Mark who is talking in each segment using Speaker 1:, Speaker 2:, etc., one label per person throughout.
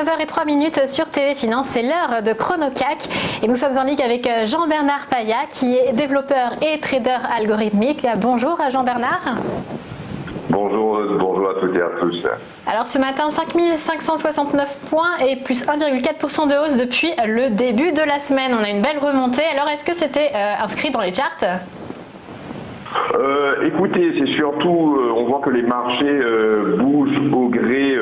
Speaker 1: 9h03 sur TV Finance, c'est l'heure de ChronoCAC et nous sommes en ligne avec Jean-Bernard Paya qui est développeur et trader algorithmique. Bonjour Jean-Bernard.
Speaker 2: Bonjour à toutes et à tous.
Speaker 1: Alors ce matin, 5569 points et plus 1,4% de hausse depuis le début de la semaine. On a une belle remontée. Alors est-ce que c'était inscrit dans les charts ?
Speaker 2: Écoutez, c'est surtout, on voit que les marchés bougent au gré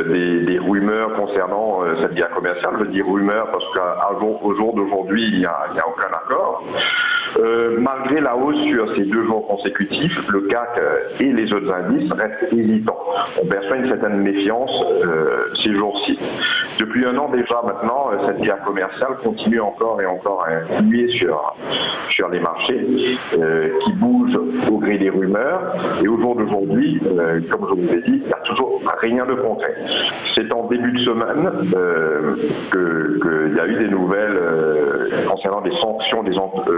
Speaker 2: des rumeurs concernant cette guerre commerciale. Je dis rumeurs parce qu'au jour d'aujourd'hui, il n'y a aucun accord. Malgré la hausse sur ces 2 jours consécutifs, le CAC et les autres indices restent hésitants. On perçoit une certaine méfiance ces jours-ci. Depuis un an déjà maintenant, cette guerre commerciale continue encore et encore à influer sur les marchés qui bougent au gré des rumeurs. Et au jour d'aujourd'hui, comme je vous ai dit, il n'y a toujours rien de concret. C'est en début de semaine qu'il y a eu des nouvelles concernant des sanctions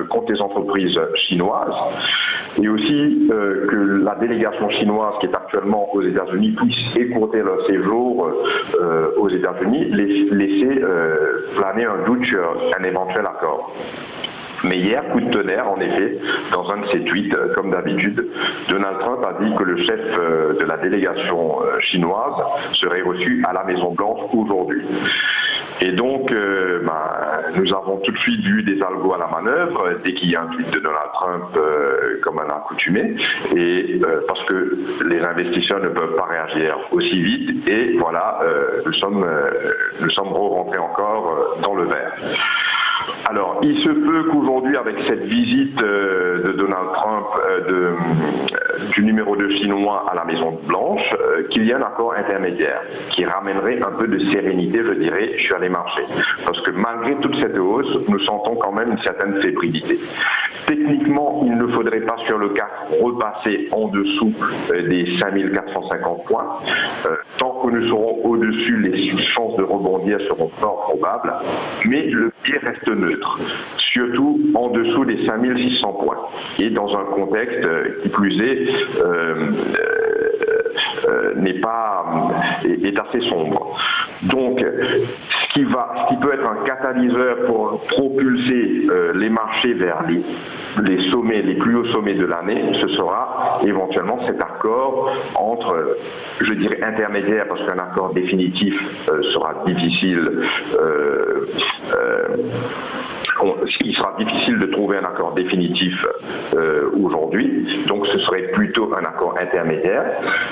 Speaker 2: contre les entreprises chinoises et aussi que la délégation chinoise qui est actuellement aux États-Unis puisse écourter leur séjour aux États-Unis, laisser planer un doute sur un éventuel accord. Mais hier, coup de tonnerre, en effet, dans un de ses tweets, comme d'habitude, Donald Trump a dit que le chef de la délégation chinoise serait reçu à la Maison-Blanche aujourd'hui. Et donc, nous avons tout de suite vu des algos à la manœuvre dès qu'il y a un tweet de Donald Trump comme un accoutumé, et parce que les investisseurs ne peuvent pas réagir aussi vite, et voilà, nous sommes rentrés encore dans le vert. Alors, il se peut qu'aujourd'hui, avec cette visite de Donald Trump du numéro 2 chinois à la Maison-Blanche, qu'il y ait un accord intermédiaire qui ramènerait un peu de sérénité, je dirais, sur les marchés. Parce que malgré toute cette hausse, nous sentons quand même une certaine fébrilité. Techniquement, il ne faudrait pas sur le CAC repasser en dessous des 5450 points. Tant que nous serons au-dessus, les chances de rebondir seront fort probables. Mais le pied reste neutre, surtout en dessous des 5600 points. Et dans un contexte qui plus est, est assez sombre. Donc, ce qui peut être un catalyseur pour propulser les marchés vers les sommets, les plus hauts sommets de l'année, ce sera éventuellement cet accord entre, je dirais intermédiaire, parce qu'un accord définitif sera difficile. Il sera difficile de trouver un accord définitif aujourd'hui, donc ce serait plutôt un accord intermédiaire.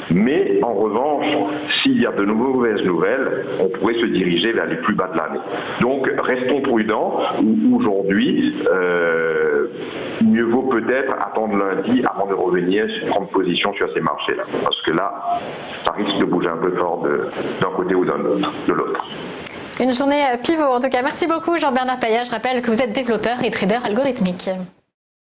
Speaker 2: Mais en revanche, s'il y a de mauvaises nouvelles, on pourrait se diriger vers les plus bas de l'année. Donc restons prudents. Aujourd'hui, mieux vaut peut-être attendre lundi avant de revenir prendre position sur ces marchés-là, parce que là, ça risque de bouger un peu fort d'un côté ou de l'autre.
Speaker 1: Une journée pivot en tout cas. Merci beaucoup Jean-Bernard Paya. Je rappelle que vous êtes développeur et trader algorithmique.